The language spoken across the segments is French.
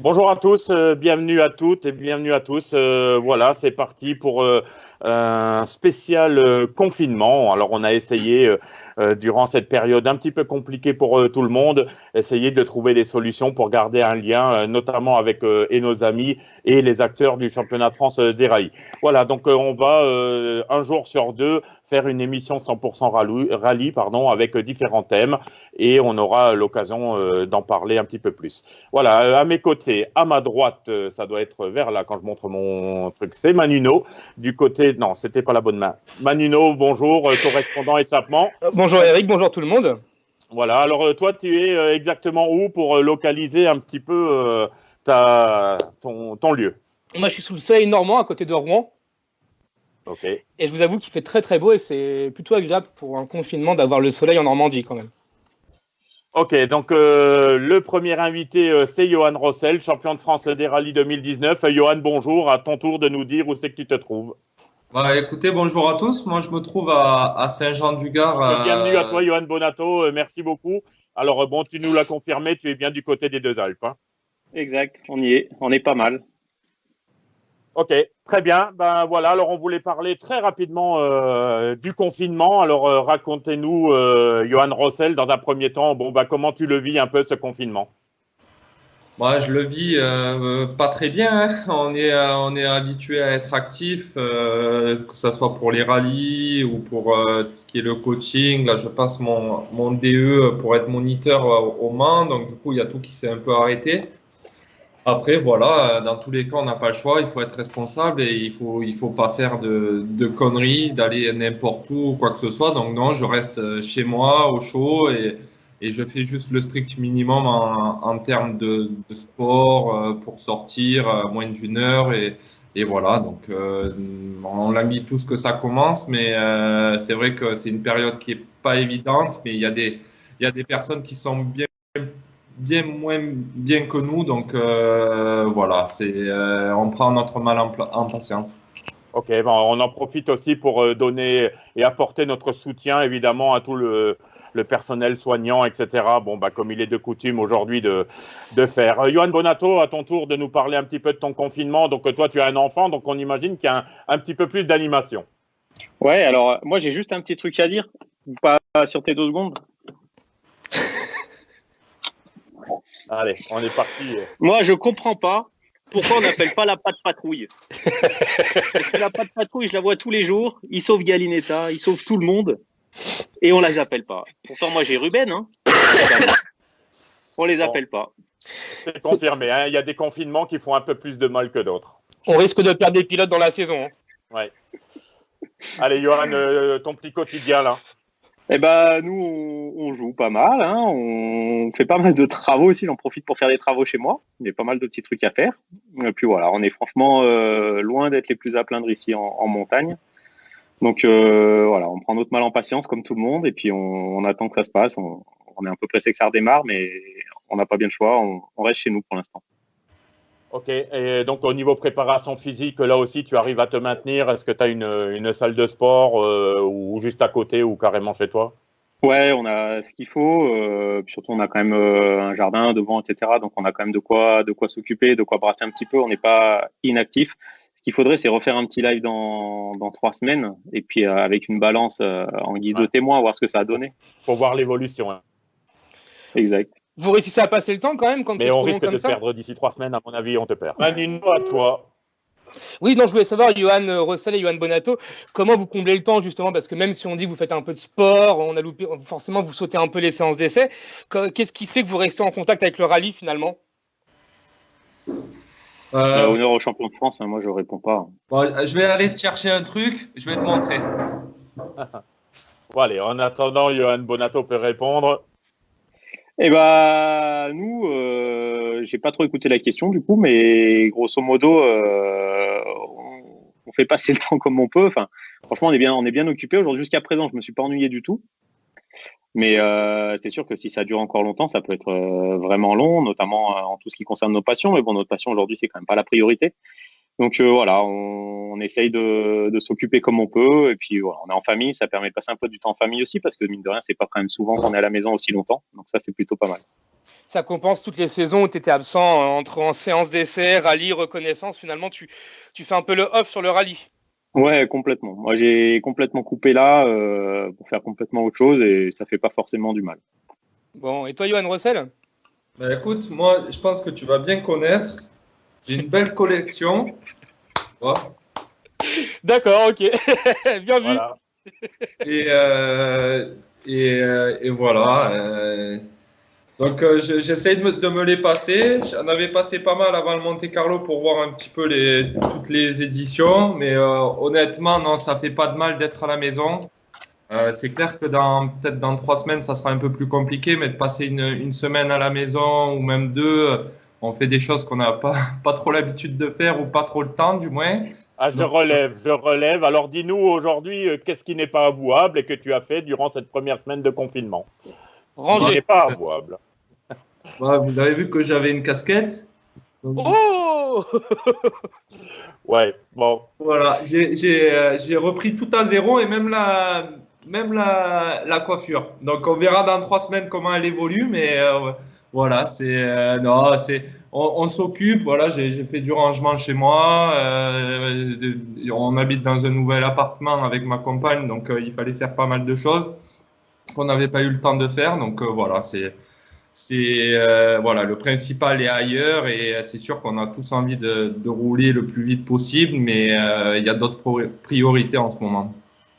Bonjour à tous, bienvenue à toutes et bienvenue à tous. Voilà, c'est parti pour un spécial confinement. Alors, on a essayé, durant cette période un petit peu compliquée pour tout le monde, essayer de trouver des solutions pour garder un lien, notamment avec et nos amis et les acteurs du championnat de France des rails. Voilà, donc on va un jour sur deux faire une émission 100% rallye, avec différents thèmes et on aura l'occasion d'en parler un petit peu plus. Voilà, à mes côtés, à ma droite, ça doit être vers là quand je montre mon truc, c'est Manuno. Du côté, non, c'était pas la bonne main. Manuno, bonjour, correspondant échappement. Bonjour Eric, bonjour tout le monde. Voilà, alors toi, tu es exactement où pour localiser un petit peu ton lieu? Moi, je suis sous le soleil normand à côté de Rouen. Ok. Et je vous avoue qu'il fait très très beau et c'est plutôt agréable pour un confinement d'avoir le soleil en Normandie quand même. Ok, donc le premier invité, c'est Johan Rossel, champion de France des rallyes 2019. Johan, bonjour, à ton tour de nous dire où c'est que tu te trouves. Bah, écoutez, bonjour à tous. Moi, je me trouve à Saint-Jean-du-Gard. Bienvenue à toi, Johan Bonato. Merci beaucoup. Alors, bon, tu nous l'as confirmé, tu es bien du côté des Deux Alpes. Hein. Exact, on y est. On est pas mal. Ok, très bien. Ben voilà, alors on voulait parler très rapidement du confinement. Alors, racontez-nous, Johan Rossel, dans un premier temps, bon, ben, comment tu le vis un peu ce confinement? Moi, je le vis pas très bien. Hein. On est habitué à être actif, que ce soit pour les rallyes ou pour tout ce qui est le coaching. Là, je passe mon DE pour être moniteur au Mans. Donc, du coup, il y a tout qui s'est un peu arrêté. Après, voilà, dans tous les cas, on n'a pas le choix. Il faut être responsable et il faut pas faire de conneries, d'aller n'importe où ou quoi que ce soit. Donc, non, je reste chez moi au chaud et je fais juste le strict minimum en termes de sport pour sortir moins d'une heure et voilà. Donc, on l'a mis tous que ça commence, mais c'est vrai que c'est une période qui est pas évidente, mais il y a des personnes qui sont bien moins bien que nous, donc voilà, on prend notre mal en patience. Ok, bon, on en profite aussi pour donner et apporter notre soutien évidemment à tout le personnel soignant, etc. Bon, bah, comme il est de coutume aujourd'hui de faire. Johan Bonato, à ton tour de nous parler un petit peu de ton confinement. Donc toi, tu as un enfant, donc on imagine qu'il y a un petit peu plus d'animation. Ouais, alors moi j'ai juste un petit truc à dire, pas sur tes 2 secondes. Allez, on est parti. Moi je comprends pas pourquoi on n'appelle pas la patte patrouille. Parce que la patte patrouille, je la vois tous les jours, ils sauvent Galinetta, ils sauvent tout le monde et on les appelle pas. Pourtant moi j'ai Ruben, hein. On les appelle pas. C'est confirmé, hein. Il y a des confinements qui font un peu plus de mal que d'autres. On risque de perdre des pilotes dans la saison. Hein. Ouais. Allez, Johan, ton petit quotidien là. Eh ben nous on joue pas mal, hein. On fait pas mal de travaux aussi, j'en profite pour faire des travaux chez moi. Il y a pas mal de petits trucs à faire. Et puis voilà, on est franchement loin d'être les plus à plaindre ici en montagne. Donc voilà, on prend notre mal en patience comme tout le monde et puis on attend que ça se passe. On est un peu pressé que ça redémarre, mais on n'a pas bien le choix. On reste chez nous pour l'instant. Ok, et donc au niveau préparation physique, là aussi, tu arrives à te maintenir? Est-ce que tu as une salle de sport ou juste à côté ou carrément chez toi? Ouais, on a ce qu'il faut. Puis surtout, on a quand même un jardin devant, etc. Donc, on a quand même de quoi s'occuper, de quoi brasser un petit peu. On n'est pas inactif. Ce qu'il faudrait, c'est refaire un petit live dans 3 semaines et puis avec une balance en guise de témoin, voir ce que ça a donné. Pour voir l'évolution. Hein. Exact. Vous réussissez à passer le temps quand même quand mais on risque de perdre d'ici 3 semaines, à mon avis, on te perd. Manuno, à toi. Oui, non, je voulais savoir, Johan Rossel et Johan Bonato, comment vous comblez le temps justement, parce que même si on dit que vous faites un peu de sport, on a loupé, forcément vous sautez un peu les séances d'essai. Qu'est-ce qui fait que vous restez en contact avec le rallye finalement? Honneur au champion de France, hein, moi je réponds pas. Bon, je vais aller te chercher un truc, je vais te montrer. Bon, allez, en attendant, Johan Bonato peut répondre. Eh ben, nous, j'ai pas trop écouté la question du coup, mais grosso modo, on fait passer le temps comme on peut. Enfin, franchement, on est bien occupé aujourd'hui. Jusqu'à présent, je me suis pas ennuyé du tout. Mais c'est sûr que si ça dure encore longtemps, ça peut être vraiment long, notamment en tout ce qui concerne nos passions. Mais bon, notre passion aujourd'hui, c'est quand même pas la priorité. Donc voilà, on essaye de s'occuper comme on peut. Et puis voilà, on est en famille, ça permet de passer un peu du temps en famille aussi, parce que mine de rien, c'est pas quand même souvent qu'on est à la maison aussi longtemps. Donc ça, c'est plutôt pas mal. Ça compense toutes les saisons où tu étais absent entre en séance d'essai, rallye, reconnaissance. Finalement, tu fais un peu le off sur le rallye. Ouais, complètement. Moi, j'ai complètement coupé là pour faire complètement autre chose et ça fait pas forcément du mal. Bon, et toi, Johan Rossel? Bah, écoute, moi, je pense que tu vas bien connaître. J'ai une belle collection. Tu vois. D'accord, ok. Bien vu. Voilà. Et, et voilà. Donc, j'essaye de me les passer. J'en avais passé pas mal avant le Monte Carlo pour voir un petit peu toutes les éditions. Mais honnêtement, non, ça fait pas de mal d'être à la maison. C'est clair que peut-être dans 3 semaines, ça sera un peu plus compliqué, mais de passer une semaine à la maison ou même 2, on fait des choses qu'on n'a pas trop l'habitude de faire ou pas trop le temps, du moins. Ah, je relève. Alors, dis-nous aujourd'hui, qu'est-ce qui n'est pas avouable et que tu as fait durant cette première semaine de confinement? Ce qui n'est Rangé. pas avouable. Voilà, vous avez vu que j'avais une casquette. Donc, Oh! Ouais, bon. voilà, j'ai repris tout à zéro et même la coiffure. Donc, on verra dans 3 semaines comment elle évolue, mais voilà, non, on s'occupe. Voilà, j'ai fait du rangement chez moi. On habite dans un nouvel appartement avec ma compagne, donc il fallait faire pas mal de choses qu'on n'avait pas eu le temps de faire. Donc voilà, voilà, le principal est ailleurs et c'est sûr qu'on a tous envie de rouler le plus vite possible, mais il y a d'autres priorités en ce moment.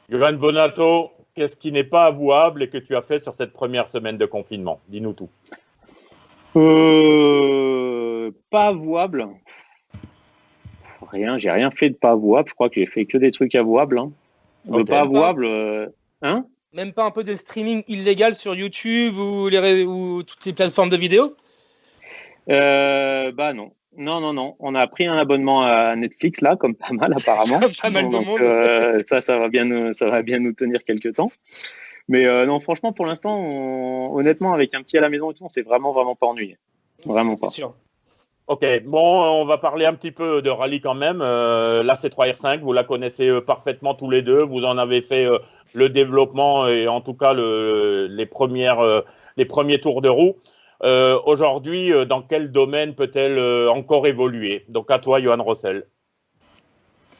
Johan Bonato, qu'est-ce qui n'est pas avouable et que tu as fait sur cette première semaine de confinement? Dis-nous tout. Pas avouable. Rien, j'ai rien fait de pas avouable. Je crois que j'ai fait que des trucs avouables. Hein. De Ok. pas avouable, hein? Même pas un peu de streaming illégal sur YouTube ou toutes les plateformes de vidéo? Bah non. Non. On a pris un abonnement à Netflix là, comme pas mal apparemment. Pas mal de Donc monde. ça va bien nous tenir quelques temps. Mais non, franchement, pour l'instant, honnêtement, avec un petit à la maison et tout, on s'est vraiment pas ennuyé. Vraiment C'est pas. sûr. Ok, bon, on va parler un petit peu de rallye quand même. La C3R5, vous la connaissez parfaitement tous les deux. Vous en avez fait le développement et en tout cas les premiers tours de roue. Aujourd'hui, dans quel domaine peut-elle encore évoluer? Donc à toi, Johan Rossel.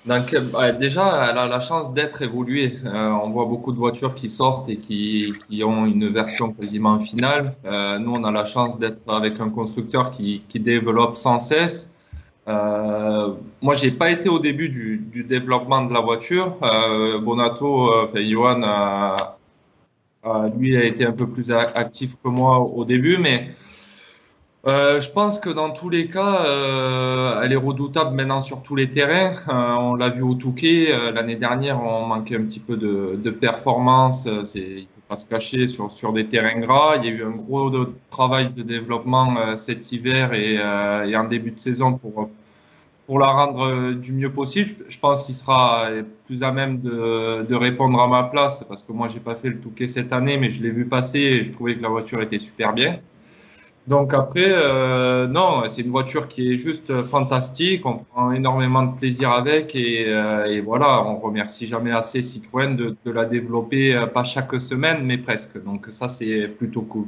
Donc, déjà, elle a la chance d'être évoluée. On voit beaucoup de voitures qui sortent et qui ont une version quasiment finale. Nous, on a la chance d'être avec un constructeur qui développe sans cesse. Moi, j'ai pas été au début du développement de la voiture. Bonato, Johan, lui, a été un peu plus actif que moi au début, mais je pense que dans tous les cas, elle est redoutable maintenant sur tous les terrains. On l'a vu au Touquet l'année dernière, on manquait un petit peu de performance. Il faut pas se cacher sur des terrains gras. Il y a eu un gros travail de développement cet hiver et en début de saison pour la rendre du mieux possible. Je pense qu'il sera plus à même de répondre à ma place parce que moi, j'ai pas fait le Touquet cette année, mais je l'ai vu passer et je trouvais que la voiture était super bien. Donc après, non, c'est une voiture qui est juste fantastique. On prend énormément de plaisir avec et voilà, on remercie jamais assez Citroën de la développer, pas chaque semaine, mais presque. Donc ça, c'est plutôt cool.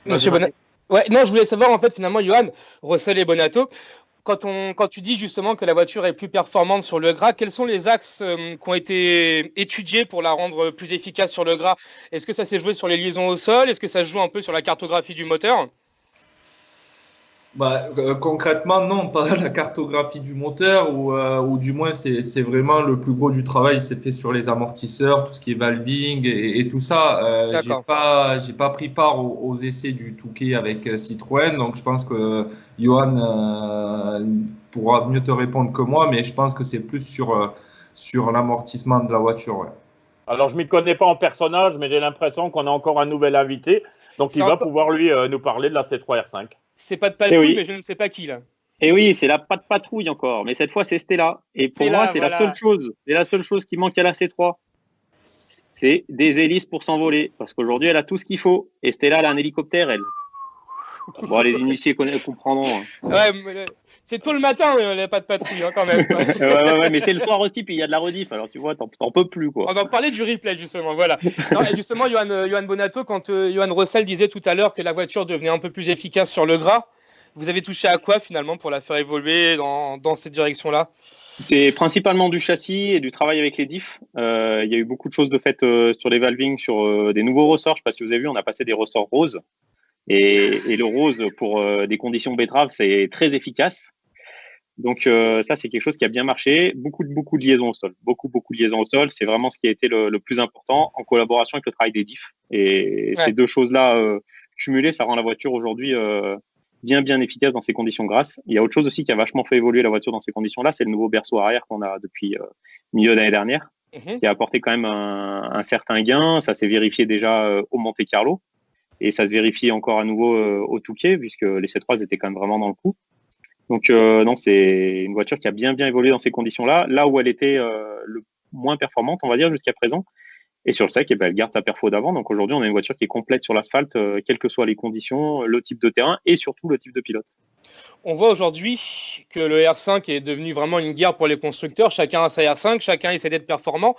Monsieur Bonato. Ouais, non, je voulais savoir en fait finalement, Johan, Rossel et Bonato, quand tu dis justement que la voiture est plus performante sur le gras, quels sont les axes qui ont été étudiés pour la rendre plus efficace sur le gras? Est-ce que ça s'est joué sur les liaisons au sol? Est-ce que ça se joue un peu sur la cartographie du moteur? Bah, concrètement, non, pas la cartographie du moteur ou du moins c'est vraiment le plus gros du travail, c'est fait sur les amortisseurs, tout ce qui est valving et tout ça. D'accord. J'ai pas pris part aux essais du Touquet avec Citroën, donc je pense que Johan pourra mieux te répondre que moi, mais je pense que c'est plus sur l'amortissement de la voiture. Ouais. Alors, je ne m'y connais pas en personnage, mais j'ai l'impression qu'on a encore un nouvel invité. Donc, il va pouvoir, lui, nous parler de la C3R5. C'est pas de patrouille, mais je ne sais pas qui, là. Et oui, c'est la pas de patrouille encore. Mais cette fois, c'est Stella. Et pour moi, c'est la seule chose. C'est la seule chose qui manque à la C3. C'est des hélices pour s'envoler. Parce qu'aujourd'hui, elle a tout ce qu'il faut. Et Stella, elle a un hélicoptère, elle. Bon, les initiés comprendront. Ouais, c'est tôt le matin, il n'y a pas de patrouille, quand même. ouais, mais c'est le soir aussi, puis il y a de la rediff. Alors, tu vois, t'en peux plus, quoi. On va parler du replay, justement. Voilà. Non, justement, Johan Bonato, quand Johan Rossel disait tout à l'heure que la voiture devenait un peu plus efficace sur le gras, vous avez touché à quoi, finalement, pour la faire évoluer dans cette direction-là? C'est principalement du châssis et du travail avec les diffs. Il y a eu beaucoup de choses de faites sur les valvings, sur des nouveaux ressorts. Je ne sais pas si vous avez vu, on a passé des ressorts roses. Et le rose, pour des conditions betteraves, c'est très efficace. Donc ça, c'est quelque chose qui a bien marché. Beaucoup de liaisons au sol. Beaucoup de liaisons au sol. C'est vraiment ce qui a été le plus important en collaboration avec le travail des diffs. Et ces deux choses-là cumulées, ça rend la voiture aujourd'hui bien efficace dans ces conditions grasses. Il y a autre chose aussi qui a vachement fait évoluer la voiture dans ces conditions-là, c'est le nouveau berceau arrière qu'on a depuis milieu d'année dernière, qui a apporté quand même un certain gain. Ça s'est vérifié déjà au Monte-Carlo. Et ça se vérifie encore à nouveau au Touquet, puisque les C3 étaient quand même vraiment dans le coup. Donc, non, c'est une voiture qui a bien évolué dans ces conditions-là, là où elle était le moins performante, on va dire, jusqu'à présent. Et sur le sec, elle garde sa perfo d'avant. Donc, aujourd'hui, on a une voiture qui est complète sur l'asphalte, quelles que soient les conditions, le type de terrain et surtout le type de pilote. On voit aujourd'hui que le R5 est devenu vraiment une guerre pour les constructeurs. Chacun a sa R5, chacun essaie d'être performant.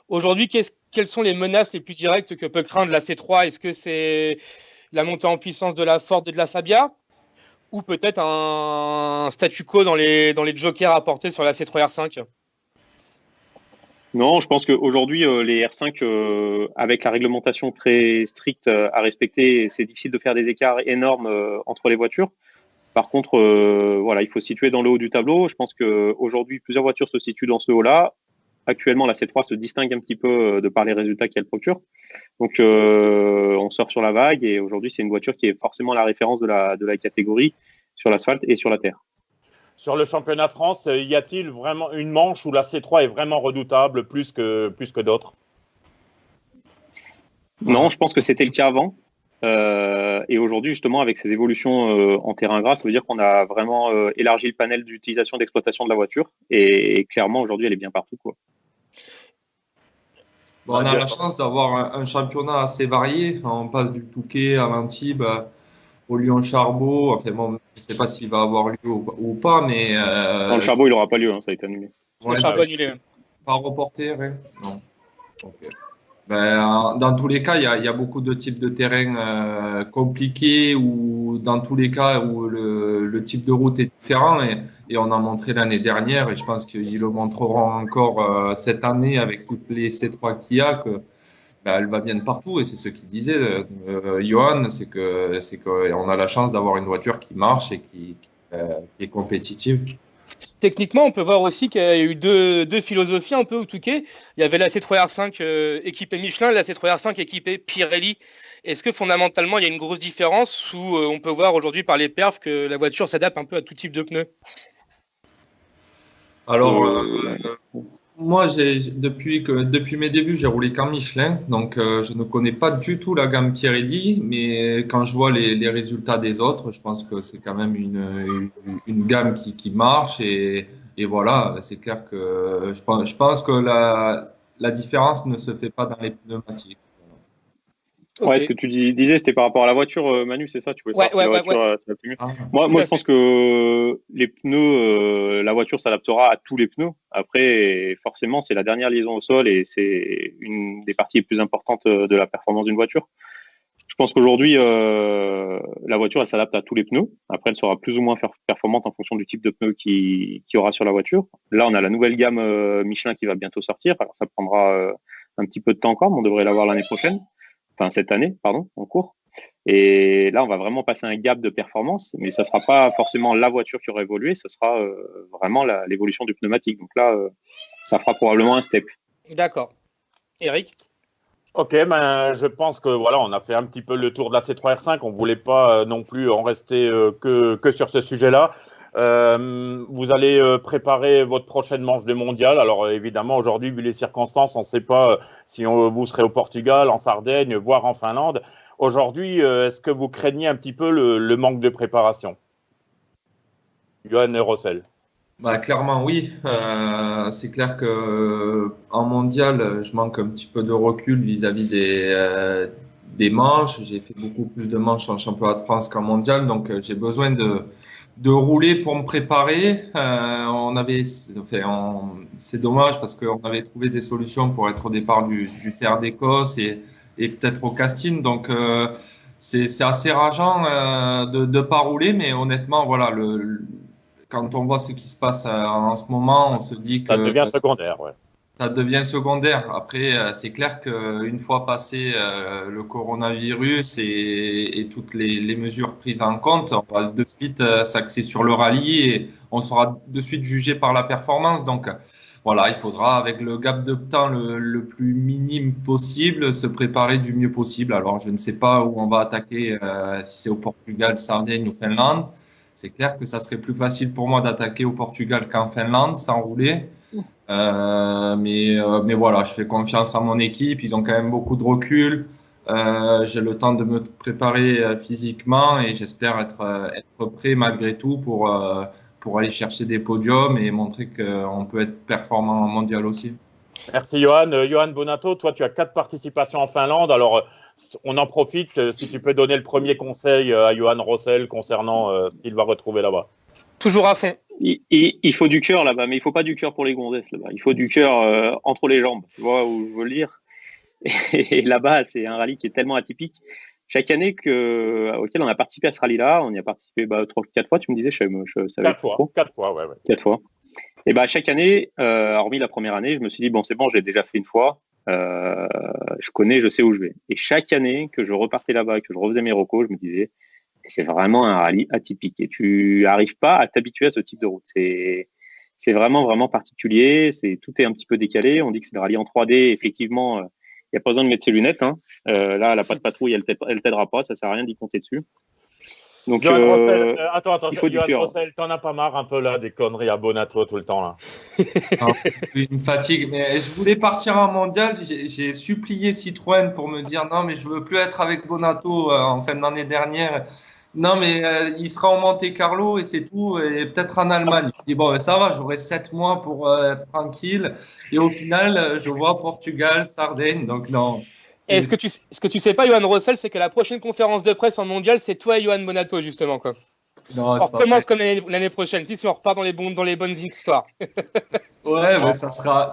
Aujourd'hui, quelles sont les menaces les plus directes que peut craindre la C3? Est-ce que c'est la montée en puissance de la Ford et de la Fabia, ou peut-être un statu quo dans les jokers apportés sur la C3 R5? Non, je pense qu'aujourd'hui, les R5, avec la réglementation très stricte à respecter, c'est difficile de faire des écarts énormes entre les voitures. Par contre, voilà, il faut se situer dans le haut du tableau. Je pense qu'aujourd'hui, plusieurs voitures se situent dans ce haut-là. Actuellement, la C3 se distingue un petit peu de par les résultats qu'elle procure. Donc, on sort sur la vague et aujourd'hui, c'est une voiture qui est forcément la référence de la catégorie sur l'asphalte et sur la terre. Sur le championnat de France, y a-t-il vraiment une manche où la C3 est vraiment redoutable plus que d'autres? Non, je pense que c'était le cas avant. Et aujourd'hui, justement, avec ces évolutions en terrain gras, ça veut dire qu'on a vraiment élargi le panel d'utilisation d'exploitation de la voiture. Et clairement, aujourd'hui, elle est bien partout, quoi. Bon, on a la chance d'avoir un championnat assez varié. On passe du Touquet à l'Antibes, au Lyon-Charbot. Enfin, bon, je ne sais pas s'il va avoir lieu ou pas, mais. Dans le Charbot, il n'aura pas lieu, hein, ça a été annulé. Ouais, le Charbot annulé. Pas reporté, hein. Non. Okay. Ben, dans tous les cas, il y a beaucoup de types de terrains compliqués ou dans tous les cas où le type de route est différent et on a montré l'année dernière et je pense qu'ils le montreront encore cette année avec toutes les C3 qu'il y a que ben, elle va bien de partout et c'est ce qu'il disait Johan, c'est que on a la chance d'avoir une voiture qui marche et qui est compétitive. Techniquement, on peut voir aussi qu'il y a eu deux philosophies un peu au Touquet. Il y avait la C3R5 équipée Michelin et la C3R5 équipée Pirelli. Est-ce que fondamentalement, il y a une grosse différence où on peut voir aujourd'hui par les perfs que la voiture s'adapte un peu à tout type de pneus? Alors, moi, depuis mes débuts, j'ai roulé qu'en Michelin, donc je ne connais pas du tout la gamme Pirelli, mais quand je vois les résultats des autres, je pense que c'est quand même une gamme qui marche et voilà, c'est clair que je pense que la différence ne se fait pas dans les pneumatiques. Okay. Ouais, ce que tu disais, c'était par rapport à la voiture, Manu, c'est ça? Tu voulais savoir si la voiture s'adapte mieux. Moi, je pense que les pneus, la voiture s'adaptera à tous les pneus. Après, forcément, c'est la dernière liaison au sol et c'est une des parties les plus importantes de la performance d'une voiture. Je pense qu'aujourd'hui, la voiture, elle s'adapte à tous les pneus. Après, elle sera plus ou moins performante en fonction du type de pneu qu'il y aura sur la voiture. Là, on a la nouvelle gamme Michelin qui va bientôt sortir. Alors, ça prendra un petit peu de temps encore, mais on devrait l'avoir l'année prochaine. Enfin, cette année, pardon, en cours. Et là, on va vraiment passer un gap de performance, mais ça ne sera pas forcément la voiture qui aura évolué, ça sera vraiment l'évolution du pneumatique. Donc là, ça fera probablement un step. D'accord. Eric? Ok, ben, je pense que voilà, on a fait un petit peu le tour de la C3R5. On ne voulait pas non plus en rester que sur ce sujet-là. Vous allez préparer votre prochaine manche de mondial. Alors évidemment, aujourd'hui, vu les circonstances, on ne sait pas si vous serez au Portugal, en Sardaigne, voire en Finlande. Aujourd'hui, est-ce que vous craignez un petit peu le manque de préparation? Johan Rossel. Bah, clairement, oui. C'est clair que en mondial, je manque un petit peu de recul vis-à-vis des manches. J'ai fait beaucoup plus de manches en championnat de France qu'en mondial, donc j'ai besoin de rouler pour me préparer. C'est dommage parce qu'on avait trouvé des solutions pour être au départ du Terre d'Écosse et peut-être au casting. Donc c'est assez rageant de ne pas rouler, mais honnêtement, voilà, quand on voit ce qui se passe en ce moment, on se dit que ça devient secondaire. Ouais. Ça devient secondaire. Après, c'est clair qu'une fois passé le coronavirus et toutes les mesures prises en compte, on va de suite s'axer sur le rallye et on sera de suite jugé par la performance. Donc voilà, il faudra, avec le gap de temps le plus minime possible, se préparer du mieux possible. Alors, je ne sais pas où on va attaquer, si c'est au Portugal, Sardaigne ou Finlande. C'est clair que ça serait plus facile pour moi d'attaquer au Portugal qu'en Finlande sans rouler. Mais voilà, je fais confiance à mon équipe. Ils ont quand même beaucoup de recul. J'ai le temps de me préparer physiquement et j'espère être prêt malgré tout pour aller chercher des podiums et montrer qu'on peut être performant en mondial aussi. Merci Johan. Johan Bonato, toi tu as 4 participations en Finlande. Alors on en profite, si tu peux donner le premier conseil à Johan Rossel concernant ce qu'il va retrouver là-bas. Toujours à fond. Il faut du cœur là-bas, mais il ne faut pas du cœur pour les gonzesses là-bas. Il faut du cœur entre les jambes. Tu vois où je veux le dire. Et là-bas, c'est un rallye qui est tellement atypique. Chaque année auquel on a participé à ce rallye-là, on y a participé 3-4 fois, tu me disais, je savais 4 fois, 4 fois, ouais. 4 fois. Et chaque année, hormis la première année, je me suis dit, bon, c'est bon, je l'ai déjà fait une fois. Je connais, je sais où je vais. Et chaque année que je repartais là-bas, que je refaisais mes recos, je me disais, c'est vraiment un rallye atypique et tu n'arrives pas à t'habituer à ce type de route. C'est vraiment, vraiment particulier. Tout est un petit peu décalé. On dit que c'est le rallye en 3D. Effectivement, il n'y a pas besoin de mettre ses lunettes. Hein. Là, la patte patrouille, elle t'aidera pas. Ça ne sert à rien d'y compter dessus. Donc, Johan Rossel, attends, Johan Rossel, t'en as pas marre un peu là des conneries à Bonato tout le temps là? Non, une fatigue, mais je voulais partir en mondial. J'ai supplié Citroën pour me dire non, mais je veux plus être avec Bonato en fin d'année dernière. Non, mais il sera en Monte Carlo et c'est tout, et peut-être en Allemagne. Je dis bon, ça va, j'aurai 7 mois pour être tranquille. Et au final, je vois Portugal, Sardaigne, donc non. Et ce que tu sais pas, Johan Rossel, c'est que la prochaine conférence de presse en mondial, c'est toi et Johan Bonato, justement. Quoi. Non, on recommence comme l'année prochaine, si on repart dans les bonnes histoires. Ouais, mais ça sera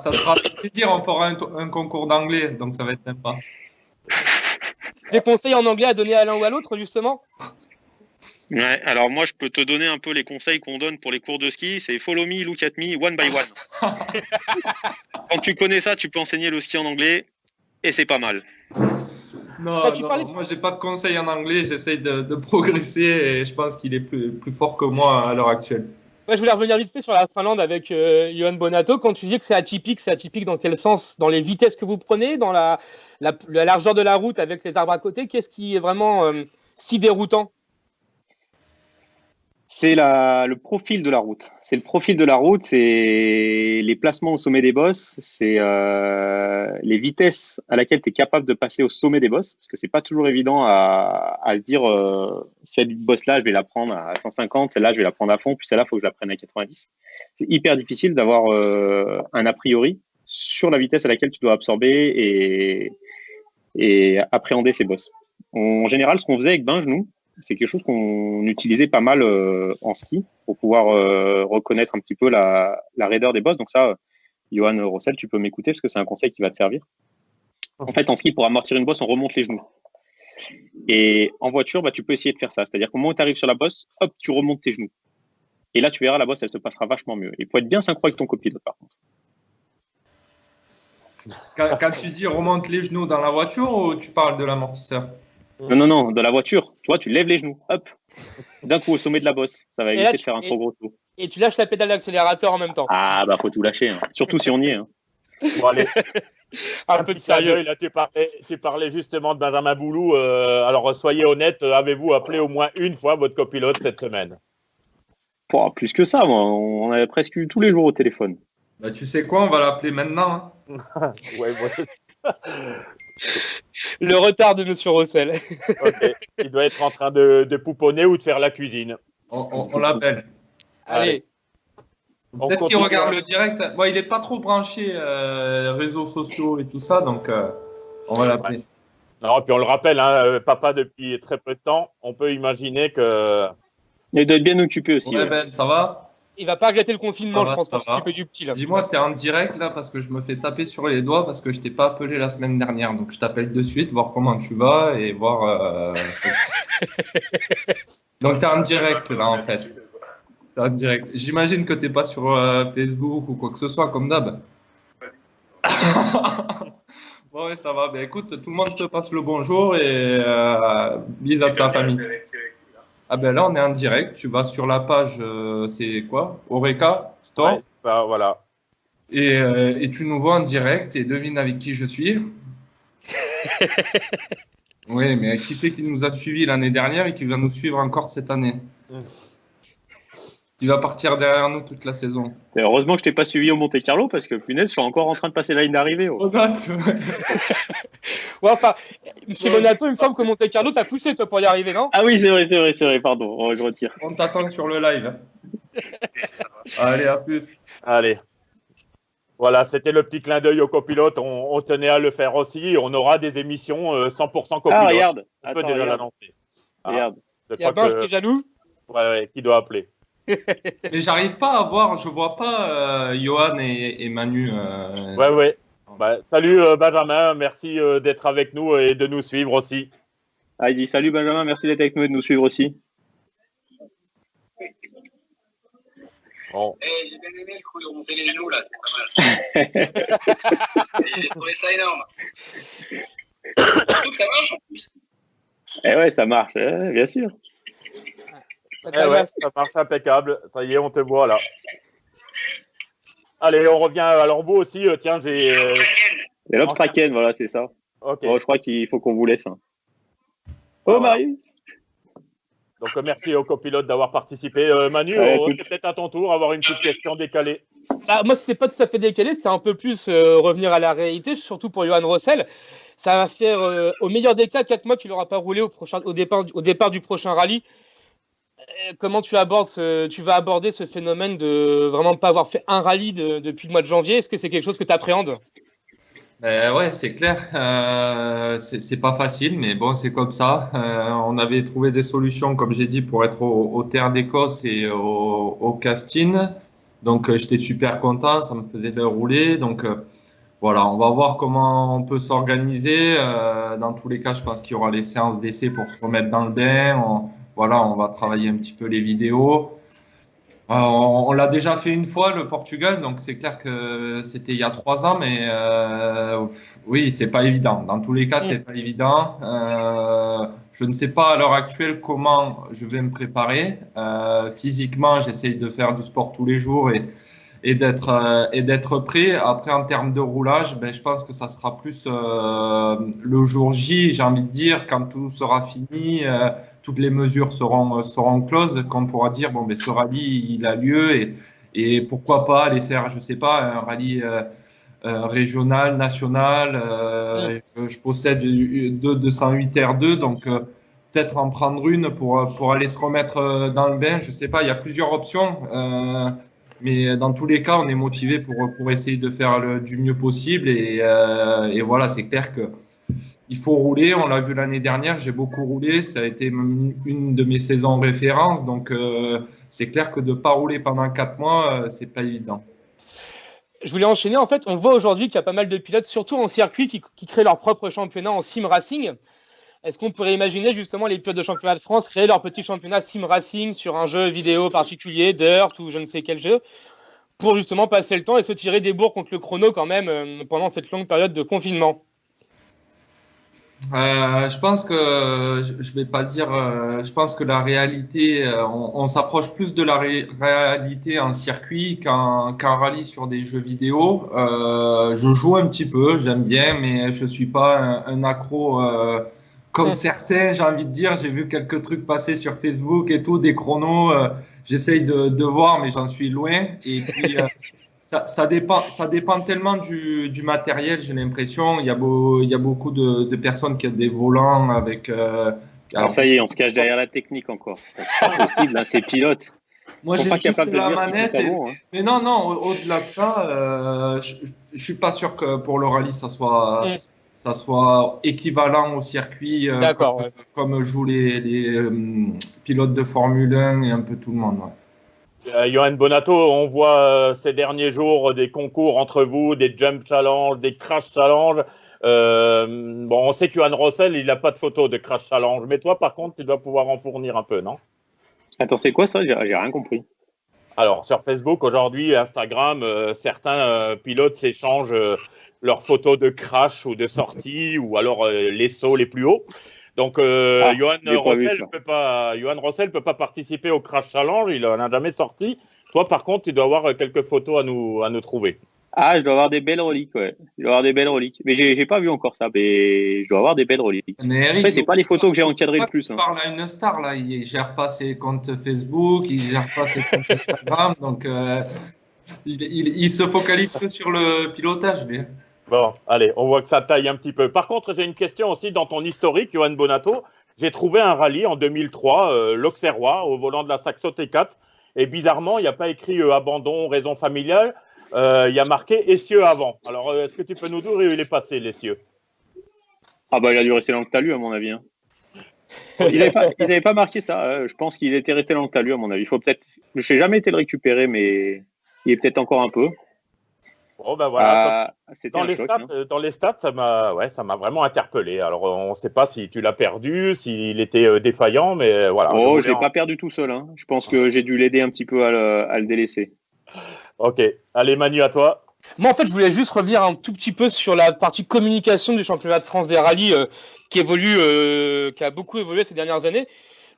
plaisir, on fera un concours d'anglais, donc ça va être sympa. Des conseils en anglais à donner à l'un ou à l'autre, justement? Ouais, alors moi, je peux te donner un peu les conseils qu'on donne pour les cours de ski. C'est follow me, look at me, one by one. Quand tu connais ça, tu peux enseigner le ski en anglais et c'est pas mal. Non, moi j'ai pas de conseils en anglais, j'essaye de progresser et je pense qu'il est plus fort que moi à l'heure actuelle. Ouais, je voulais revenir vite fait sur la Finlande avec Johan Bonato. Quand tu dis que c'est atypique dans quel sens? Dans les vitesses que vous prenez, dans la largeur de la route avec les arbres à côté, qu'est-ce qui est vraiment si déroutant? C'est le profil de la route. C'est le profil de la route, c'est les placements au sommet des bosses, c'est les vitesses à laquelle tu es capable de passer au sommet des bosses, parce que c'est pas toujours évident à se dire cette bosse-là, je vais la prendre à 150, celle-là, je vais la prendre à fond, puis celle-là, il faut que je la prenne à 90. C'est hyper difficile d'avoir un a priori sur la vitesse à laquelle tu dois absorber et appréhender ces bosses. En général, ce qu'on faisait avec Binge, nous, c'est quelque chose qu'on utilisait pas mal en ski pour pouvoir reconnaître un petit peu la raideur des bosses. Donc ça, Johan Rossel, tu peux m'écouter parce que c'est un conseil qui va te servir. En fait, en ski, pour amortir une bosse, on remonte les genoux. Et en voiture, tu peux essayer de faire ça. C'est-à-dire qu'au moment où tu arrives sur la bosse, hop, tu remontes tes genoux. Et là, tu verras, la bosse, elle se passera vachement mieux. Il faut être bien synchro avec ton copilote, par contre. Quand tu dis remonte les genoux dans la voiture ou tu parles de l'amortisseur? Non, de la voiture. Toi, tu lèves les genoux, hop, d'un coup au sommet de la bosse. Ça va éviter de faire un trop gros saut. Et tu lâches la pédale d'accélérateur en même temps. Ah, faut tout lâcher, hein. Surtout si on y est. Hein. Bon, allez. Un peu de sérieux. Là, tu parlais justement de Benjamin Boulou. Alors, soyez honnête, avez-vous appelé au moins une fois votre copilote cette semaine? Plus que ça, moi. On avait presque eu tous les jours au téléphone. Bah, tu sais quoi, on va l'appeler maintenant. Ouais, moi, je sais. Le retard de Monsieur Rossel. Ok. Il doit être en train de pouponner ou de faire la cuisine. On l'appelle. Allez. Peut-être qu'il regarde le direct. Bon, il n'est pas trop branché réseaux sociaux et tout ça, donc on va l'appeler. Ouais. Non, puis on le rappelle, hein, papa depuis très peu de temps, on peut imaginer que… Il doit être bien occupé aussi. Ouais, Ben, ça va? Il va pas regretter le confinement, Ça je va, pense, pour ça va. s'occuper du petit. Là. Dis-moi, tu es en direct là parce que je me fais taper sur les doigts parce que je t'ai pas appelé la semaine dernière. Donc je t'appelle de suite, voir comment tu vas et voir. Donc tu es en direct là en fait. T'es en direct. J'imagine que tu n'es pas sur Facebook ou quoi que ce soit comme d'hab. Bon, ouais, ça va. Ben, écoute, tout le monde te passe le bonjour et bis à ta famille. Ah ben là, on est en direct. Tu vas sur la page, c'est quoi? Oreca Store. Ouais, voilà. Et tu nous vois en direct et devine avec qui je suis. Oui, mais qui c'est qui nous a suivis l'année dernière et qui va nous suivre encore cette année? Il va partir derrière nous toute la saison. Et heureusement que je t'ai pas suivi au Monte Carlo parce que punaise, je suis encore en train de passer la ligne d'arrivée. Oh. Ouais, enfin, chez Bonato, il me semble que Monte Carlo, t'as poussé toi pour y arriver, non? Ah oui, c'est vrai, pardon, oh, je retire. On t'attend sur le live. Allez, à plus. Allez. Voilà, c'était le petit clin d'œil au copilote. On tenait à le faire aussi. On aura des émissions 100% copilote. Ah, regarde. On peut déjà l'annoncer. Regarde. Il y a Binge qui est jaloux. Ouais, qui doit appeler. Mais j'arrive pas à voir, je vois pas Johan et Manu. Ouais. Bah, salut Benjamin, merci d'être avec nous et de nous suivre aussi. Ah, il dit salut Benjamin, merci d'être avec nous et de nous suivre aussi. Bon. J'ai bien aimé le coup de remonter les genoux là, c'est pas mal. J'ai trouvé ça énorme. Donc ça marche en plus. Eh ouais, ça marche, bien sûr. Ouais, ça marche impeccable. Ça y est, on te voit là. Allez, on revient. Alors vous aussi, tiens, j'ai… Et l'Obstraken, voilà, c'est ça. Ok. Bon, je crois qu'il faut qu'on vous laisse. Hein. Oh, Marius. Donc merci au copilote d'avoir participé. Manu, c'est peut-être à ton tour, avoir une petite question décalée. Bah, moi, c'était pas tout à fait décalé, c'était un peu plus revenir à la réalité, surtout pour Johan Rossel. Ça va faire, au meilleur des cas, 4 mois qu'il n'aura pas roulé au départ du prochain rallye. Comment tu vas aborder ce phénomène de vraiment pas avoir fait un rallye depuis le mois de janvier? Est-ce que c'est quelque chose que tu appréhendes? Ouais, c'est clair. C'est pas facile, mais bon, c'est comme ça. On avait trouvé des solutions, comme j'ai dit, pour être aux Terres d'Écosse et au casting. Donc, j'étais super content. Ça me faisait rouler. Donc, voilà, on va voir comment on peut s'organiser. Dans tous les cas, je pense qu'il y aura les séances d'essai pour se remettre dans le bain. On va travailler un petit peu les vidéos. On l'a déjà fait une fois, le Portugal, donc c'est clair que c'était il y a 3 ans, mais oui, c'est pas évident. Dans tous les cas, c'est pas évident. Je ne sais pas à l'heure actuelle comment je vais me préparer. Physiquement, j'essaye de faire du sport tous les jours et d'être prêt. Après, en termes de roulage, je pense que ça sera plus le jour J, j'ai envie de dire, quand tout sera fini. Toutes les mesures seront closes, qu'on pourra dire bon, ce rallye il a lieu et pourquoi pas aller faire, je sais pas, un rallye régional, national. Je possède 208 R2, donc peut-être en prendre une pour aller se remettre dans le bain. Je sais pas, il y a plusieurs options, mais dans tous les cas, on est motivé pour essayer de faire du mieux possible et voilà, c'est clair que il faut rouler, on l'a vu l'année dernière, j'ai beaucoup roulé, ça a été une de mes saisons références, donc c'est clair que de ne pas rouler pendant 4 mois, c'est pas évident. Je voulais enchaîner, en fait, on voit aujourd'hui qu'il y a pas mal de pilotes, surtout en circuit, qui créent leur propre championnat en sim racing. Est-ce qu'on pourrait imaginer justement les pilotes de championnat de France créer leur petit championnat sim racing sur un jeu vidéo particulier, Dirt ou je ne sais quel jeu, pour justement passer le temps et se tirer des bourres contre le chrono quand même pendant cette longue période de confinement? Je pense que je vais pas dire. Je pense que la réalité, on s'approche plus de la réalité en circuit qu'en rallye sur des jeux vidéo. Je joue un petit peu, j'aime bien, mais je suis pas un accro comme certains, j'ai envie de dire, j'ai vu quelques trucs passer sur Facebook et tout, des chronos. J'essaye de voir, mais j'en suis loin. Et puis, ça dépend tellement du matériel, j'ai l'impression. Il y a beaucoup de personnes qui ont des volants avec. Alors ça y est, on se cache derrière la technique encore. C'est pas possible, là, ces pilotes. Moi, j'ai juste la manette. Mais non, au-delà de ça, je suis pas sûr que pour le rallye, ça soit équivalent au circuit comme jouent les pilotes de Formule 1 et un peu tout le monde. Ouais. Johan Bonato, on voit ces derniers jours des concours entre vous, des jump challenge, des crash challenge. On sait que Johan Rossel, il n'a pas de photo de crash challenge, mais toi, par contre, tu dois pouvoir en fournir un peu, non? Attends, c'est quoi ça? J'ai rien compris. Alors, sur Facebook, aujourd'hui, Instagram, certains pilotes s'échangent leurs photos de crash ou de sortie, ou alors les sauts les plus hauts. Donc, Johan Rossel ne peut pas participer au Crash Challenge, il n'en a jamais sorti. Toi, par contre, tu dois avoir quelques photos à nous trouver. Ah, je dois avoir des belles reliques, ouais. Je dois avoir des belles reliques. Mais j'ai pas vu encore ça, mais je dois avoir des belles reliques. Mais Eric, après, c'est pas les photos que j'ai encadrées le plus. Il parle à une star, là. Il gère pas ses comptes Facebook, il gère pas ses comptes Instagram, donc il se focalise que sur le pilotage, lui. Bon, allez, on voit que ça taille un petit peu. Par contre, j'ai une question aussi dans ton historique, Johan Bonato. J'ai trouvé un rallye en 2003, l'Auxerrois, au volant de la Saxo T4. Et bizarrement, il n'y a pas écrit abandon, raison familiale. Il y a marqué essieu avant. Alors, est-ce que tu peux nous dire où il est passé, l'essieu? Ah bah, il a dû rester dans le talus, à mon avis. Hein. Il n'avait pas marqué ça. Je pense qu'il était resté dans le talus, à mon avis. Je n'ai jamais été le récupérer, mais il est peut-être encore un peu. Bon, ben voilà. Dans les stats, ça m'a vraiment interpellé. Alors, on ne sait pas si tu l'as perdu, s'il était défaillant, mais voilà. Oh, je ne l'ai pas perdu tout seul. Hein. Je pense que j'ai dû l'aider un petit peu à le délaisser. Ok. Allez, Manu, à toi. Moi, en fait, je voulais juste revenir un tout petit peu sur la partie communication du championnat de France des rallyes qui a beaucoup évolué ces dernières années.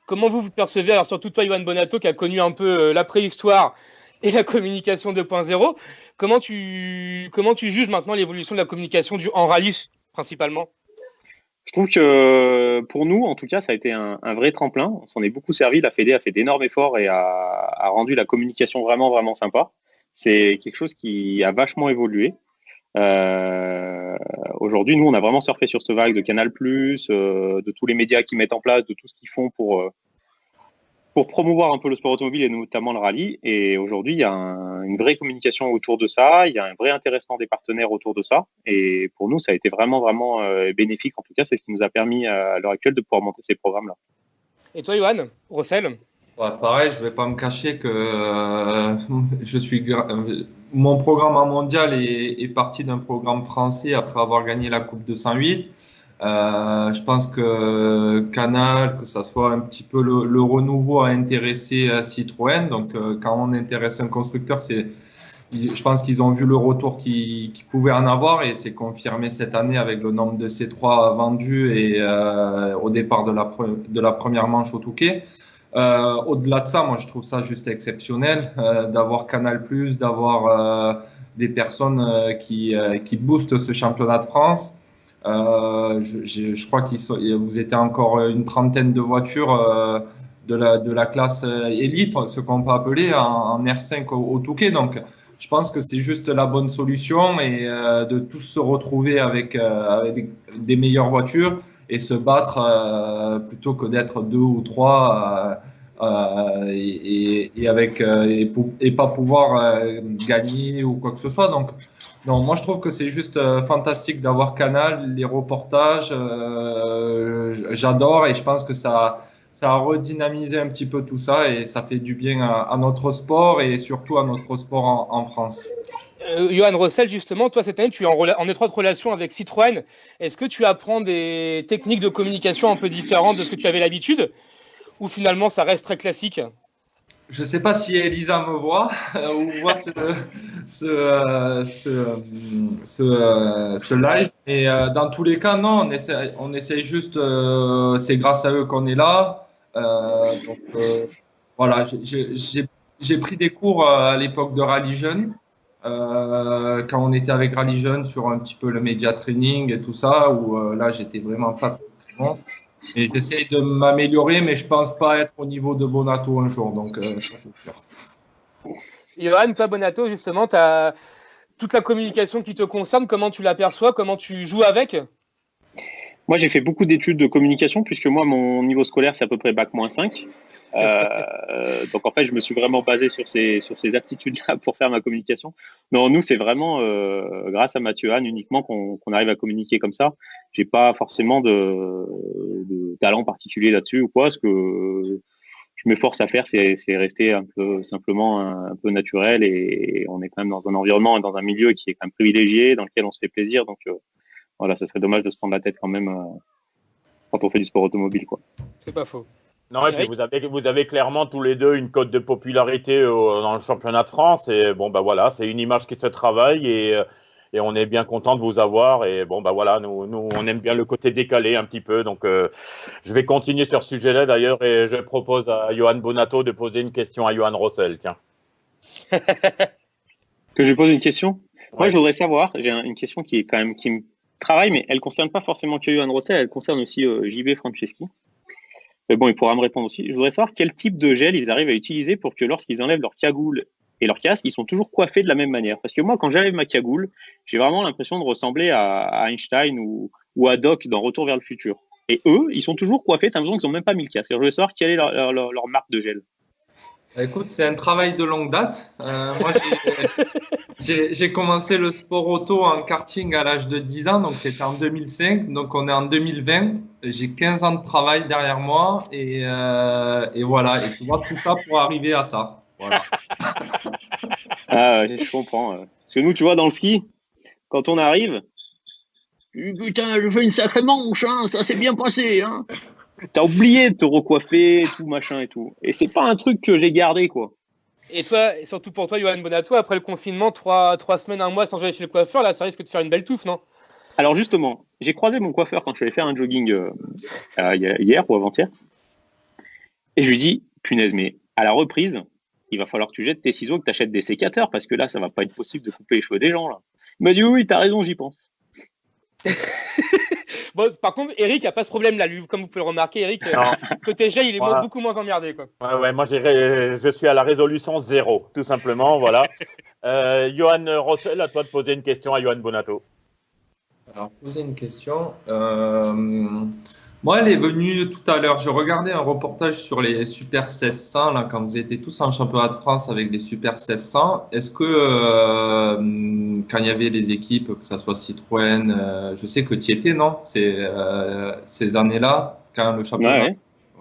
Comment vous percevez, alors surtout toi, Johan Bonato, qui a connu un peu la préhistoire et la communication 2.0, comment tu juges maintenant l'évolution de la communication en rallye, principalement? Je trouve que pour nous, en tout cas, ça a été un vrai tremplin. On s'en est beaucoup servi. La Fédé a fait d'énormes efforts et a rendu la communication vraiment, vraiment sympa. C'est quelque chose qui a vachement évolué. Aujourd'hui, nous, on a vraiment surfé sur cette vague de Canal+, de tous les médias qui mettent en place, de tout ce qu'ils font pour promouvoir un peu le sport automobile et notamment le rallye. Et aujourd'hui, il y a une vraie communication autour de ça, il y a un vrai intéressement des partenaires autour de ça. Et pour nous, ça a été vraiment, vraiment bénéfique. En tout cas, c'est ce qui nous a permis à l'heure actuelle de pouvoir monter ces programmes-là. Et toi, Johan Rossel? Pareil, je ne vais pas me cacher que mon programme en mondial est parti d'un programme français après avoir gagné la Coupe 208. Je pense que Canal, que ça soit un petit peu le renouveau a intéressé Citroën. Donc, quand on intéresse un constructeur, je pense qu'ils ont vu le retour qu'ils pouvaient en avoir et c'est confirmé cette année avec le nombre de C3 vendus et au départ de la première manche au Touquet. Au-delà de ça, moi, je trouve ça juste exceptionnel d'avoir Canal+, d'avoir des personnes qui boostent ce championnat de France. Je crois vous étiez encore une trentaine de voitures de la classe élite, ce qu'on peut appeler en R5 au Touquet. Donc, je pense que c'est juste la bonne solution et de tous se retrouver avec des meilleures voitures et se battre plutôt que d'être deux ou trois et pas pouvoir gagner ou quoi que ce soit. Donc, non, moi je trouve que c'est juste fantastique d'avoir Canal, les reportages, j'adore et je pense que ça a redynamisé un petit peu tout ça et ça fait du bien à notre sport et surtout à notre sport en France. Johan Rossel, justement, toi cette année tu es en étroite relation avec Citroën. Est-ce que tu apprends des techniques de communication un peu différentes de ce que tu avais l'habitude ou finalement ça reste très classique? Je ne sais pas si Elisa me voit ou voit ce live. Et dans tous les cas, non, on essaie juste, c'est grâce à eux qu'on est là. Voilà, j'ai pris des cours à l'époque de Rallye Jeune, quand on était avec Rallye Jeune sur un petit peu le média training et tout ça, où là, j'étais vraiment pas bon. Et j'essaie de m'améliorer, mais je pense pas être au niveau de Bonato un jour. Donc, ça, c'est sûr. Johan, toi, Bonato, justement, tu as toute la communication qui te concerne. Comment tu l'aperçois? Comment tu joues avec? Moi, j'ai fait beaucoup d'études de communication, puisque moi, mon niveau scolaire, c'est à peu près bac-5. Donc, en fait, je me suis vraiment basé sur ces aptitudes-là pour faire ma communication. Non, nous, c'est vraiment grâce à Mathieu Hahn uniquement qu'on arrive à communiquer comme ça. J'ai pas forcément de talent particulier là-dessus ou quoi. Ce que je m'efforce à faire, c'est rester un peu simplement un peu naturel, et on est quand même dans un environnement et dans un milieu qui est quand même privilégié, dans lequel on se fait plaisir. Donc, voilà, ça serait dommage de se prendre la tête quand même quand on fait du sport automobile, quoi. C'est pas faux. Non, et puis vous avez clairement tous les deux une cote de popularité dans le championnat de France. Et bon, bah voilà, c'est une image qui se travaille et on est bien content de vous avoir. Et bon, bah voilà, nous on aime bien le côté décalé un petit peu. Donc, je vais continuer sur ce sujet-là d'ailleurs et je propose à Johan Bonato de poser une question à Johan Rossel. Tiens. Que je lui pose une question? Ouais. Moi, je voudrais savoir, j'ai une question qui me travaille, mais elle ne concerne pas forcément que Johan Rossel, elle concerne aussi JB Franceschi. Mais bon, il pourra me répondre aussi. Je voudrais savoir quel type de gel ils arrivent à utiliser pour que lorsqu'ils enlèvent leur cagoule et leur casque, ils sont toujours coiffés de la même manière. Parce que moi, quand j'enlève ma cagoule, j'ai vraiment l'impression de ressembler à Einstein ou à Doc dans Retour vers le futur. Et eux, ils sont toujours coiffés, t'as l'impression qu'ils n'ont même pas mis le casque. Alors, je voulais savoir quelle est leur marque de gel. Écoute, c'est un travail de longue date. Moi, j'ai commencé le sport auto en karting à l'âge de 10 ans, donc c'était en 2005. Donc on est en 2020. J'ai 15 ans de travail derrière moi et voilà. Et tu vois tout ça pour arriver à ça. Voilà. Ah, je comprends. Parce que nous, tu vois, dans le ski, quand on arrive, putain, je fais une sacrée manche, hein, ça s'est bien passé, hein. T'as oublié de te recoiffer, tout machin et tout. Et c'est pas un truc que j'ai gardé, quoi. Et toi, et surtout pour toi, Johan Bonato, après le confinement, 3 semaines, 1 mois sans aller chez le coiffeur, là, ça risque de faire une belle touffe, non? Alors justement, j'ai croisé mon coiffeur quand je suis allé faire un jogging hier ou avant-hier. Et je lui dis, punaise, mais à la reprise, il va falloir que tu jettes tes ciseaux, que tu achètes des sécateurs, parce que là, ça va pas être possible de couper les cheveux des gens, là. Il m'a dit, oui, t'as raison, j'y pense. Bon, par contre, Eric n'a pas ce problème-là. Lui, comme vous pouvez le remarquer, Eric, côté gel, il est beaucoup moins emmerdé, quoi. Ouais, moi je suis à la résolution 0, tout simplement. Voilà. Johan Rossel, à toi de poser une question à Johan Bonato. Alors, poser une question. Moi, elle est venue tout à l'heure. Je regardais un reportage sur les Super 1600, là, quand vous étiez tous en championnat de France avec les Super 1600. Est-ce que, quand il y avait les équipes, que ce soit Citroën, je sais que tu y étais, non? Ces années-là, quand le championnat.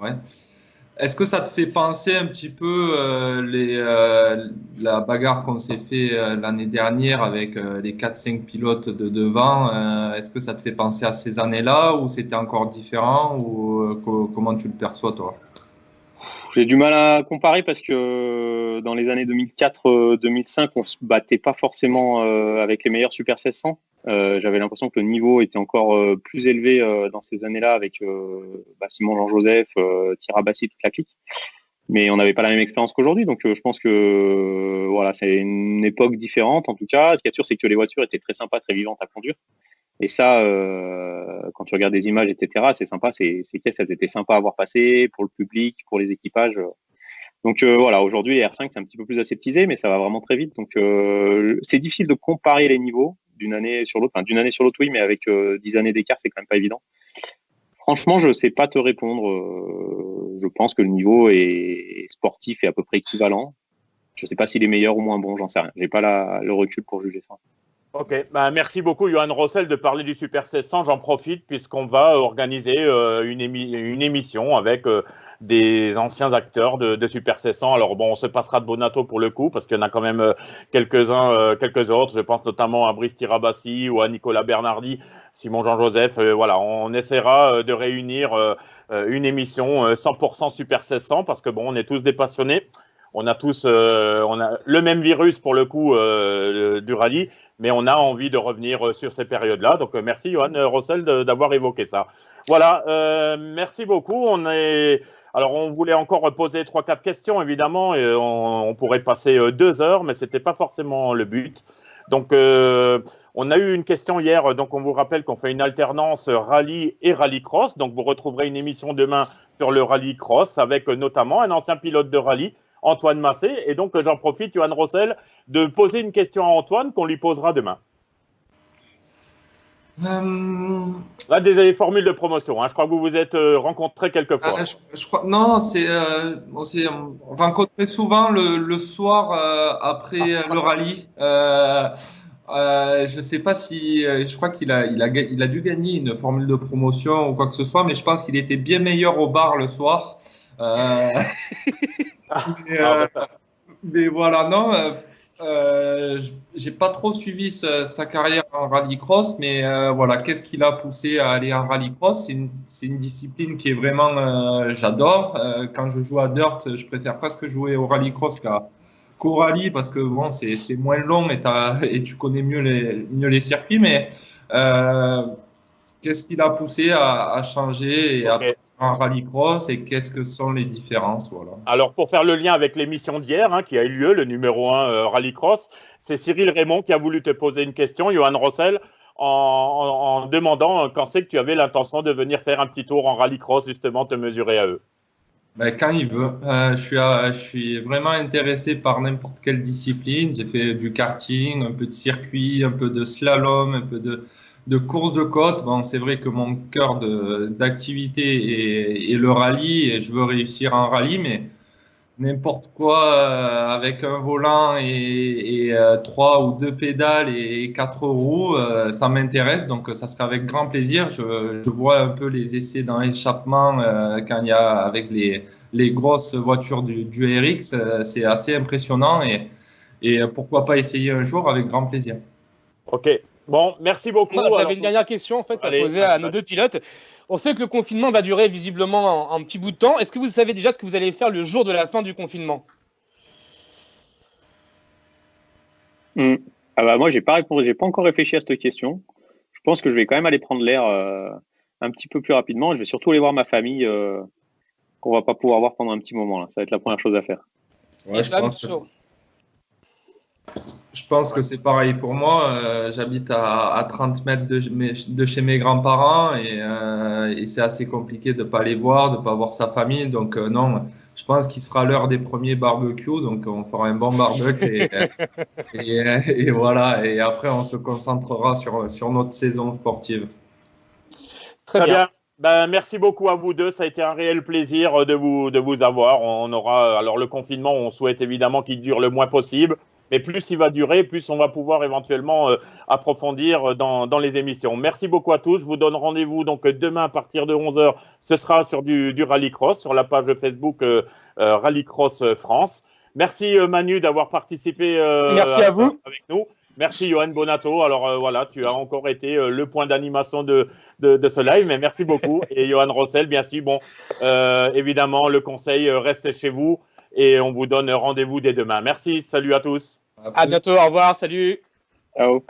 Ouais. Est-ce que ça te fait penser un petit peu la bagarre qu'on s'est fait l'année dernière avec les 4-5 pilotes de devant? Est-ce que ça te fait penser à ces années-là ou c'était encore différent ou comment tu le perçois, toi? J'ai du mal à comparer parce que dans les années 2004-2005, on se battait pas forcément avec les meilleurs Super 1600. J'avais l'impression que le niveau était encore plus élevé dans ces années-là avec Simon Jean-Joseph, Thierry Abassi, toute la clique. Mais on n'avait pas la même expérience qu'aujourd'hui. Donc je pense que voilà, c'est une époque différente en tout cas. Ce qui est sûr, c'est que les voitures étaient très sympas, très vivantes à conduire. Et ça, quand tu regardes des images, etc., c'est sympa. Ces caisses, elles étaient sympas à voir passer pour le public, pour les équipages. Donc voilà, aujourd'hui, les R5, c'est un petit peu plus aseptisé, mais ça va vraiment très vite. Donc c'est difficile de comparer les niveaux d'une année sur l'autre. Enfin, d'une année sur l'autre, oui, mais avec 10 années d'écart, c'est quand même pas évident. Franchement, je ne sais pas te répondre. Je pense que le niveau est sportif et à peu près équivalent. Je ne sais pas s'il est meilleur ou moins bon, j'en sais rien. Je n'ai pas le recul pour juger ça. Ok, merci beaucoup Johan Rossel de parler du Super 1600. J'en profite puisqu'on va organiser une émission avec des anciens acteurs de Super 1600. Alors bon, on se passera de Bonato pour le coup parce qu'il y en a quand même quelques autres. Je pense notamment à Brice Tirabassi ou à Nicolas Bernardi, Simon Jean-Joseph. Voilà, on essaiera de réunir une émission 100% Super 1600 parce que bon, on est tous des passionnés. On a tous on a le même virus pour le coup du rallye. Mais on a envie de revenir sur ces périodes-là. Donc, merci, Johan Rossel, d'avoir évoqué ça. Voilà, merci beaucoup. Alors, on voulait encore poser 3-4 questions, évidemment, et on pourrait passer 2 heures, mais ce n'était pas forcément le but. Donc, on a eu une question hier, donc on vous rappelle qu'on fait une alternance rallye et rallycross. Donc, vous retrouverez une émission demain sur le rallycross avec notamment un ancien pilote de rallye, Antoine Massé. Et donc, j'en profite, Johan Rossel, de poser une question à Antoine qu'on lui posera demain. Là, déjà les formules de promotion. Hein. Je crois que vous vous êtes rencontrés quelques fois. Je crois, non, on s'est rencontrés souvent le soir après le rallye. Je sais pas si, je crois qu'il a dû gagner une formule de promotion ou quoi que ce soit, mais je pense qu'il était bien meilleur au bar le soir. Mais voilà, non. J'ai pas trop suivi sa carrière en rallycross, mais voilà, qu'est-ce qui l'a poussé à aller en rallycross? C'est une discipline qui est vraiment, j'adore. Quand je joue à dirt, je préfère presque jouer au rallycross qu'au rallye parce que bon, c'est moins long et tu connais mieux les circuits, mais qu'est-ce qui l'a poussé à changer et à passer en rallycross et qu'est-ce que sont les différences, voilà. Alors, pour faire le lien avec l'émission d'hier, hein, qui a eu lieu, le numéro 1 rallycross, c'est Cyril Raymond qui a voulu te poser une question, Johan Rossel, en demandant quand c'est que tu avais l'intention de venir faire un petit tour en rallycross, justement, te mesurer à eux. Ben, quand il veut. Je suis vraiment intéressé par n'importe quelle discipline. J'ai fait du karting, un peu de circuit, un peu de slalom, un peu de course de côte. Bon, c'est vrai que mon cœur d'activité est le rallye et je veux réussir en rallye, mais n'importe quoi avec un volant et 3 ou 2 pédales et 4 roues, ça m'intéresse. Donc, ça sera avec grand plaisir. Je vois un peu les essais dans l'échappement quand il y a avec les grosses voitures du RX. C'est assez impressionnant et pourquoi pas essayer un jour avec grand plaisir. Ok. Bon, merci beaucoup. J'avais une dernière question en fait à poser à nos deux pilotes. On sait que le confinement va durer visiblement un petit bout de temps. Est-ce que vous savez déjà ce que vous allez faire le jour de la fin du confinement? Ah bah moi, j'ai pas encore réfléchi à cette question. Je pense que je vais quand même aller prendre l'air un petit peu plus rapidement. Je vais surtout aller voir ma famille qu'on va pas pouvoir voir pendant un petit moment. Là. Ça va être la première chose à faire. Ouais, je pense que c'est pareil pour moi. J'habite à 30 mètres de chez mes grands-parents et c'est assez compliqué de pas les voir, de pas voir sa famille. Donc non, je pense qu'il sera l'heure des premiers barbecues. Donc on fera un bon barbecue et voilà. Et après on se concentrera sur notre saison sportive. Très bien. Ben, merci beaucoup à vous deux. Ça a été un réel plaisir de vous avoir. On aura alors le confinement. On souhaite évidemment qu'il dure le moins possible. Mais plus il va durer, plus on va pouvoir éventuellement approfondir dans les émissions. Merci beaucoup à tous. Je vous donne rendez-vous donc demain à partir de 11h. Ce sera sur du rallycross, sur la page Facebook Rallycross France. Merci Manu d'avoir participé Merci à vous. avec nous. Merci Johan Bonato. Alors voilà, tu as encore été le point d'animation de ce live, mais merci beaucoup. Et Johan Rossel, bien sûr. Bon, évidemment, le conseil reste chez vous. Et on vous donne rendez-vous dès demain. Merci, salut à tous. À bientôt, au revoir, salut. Ciao.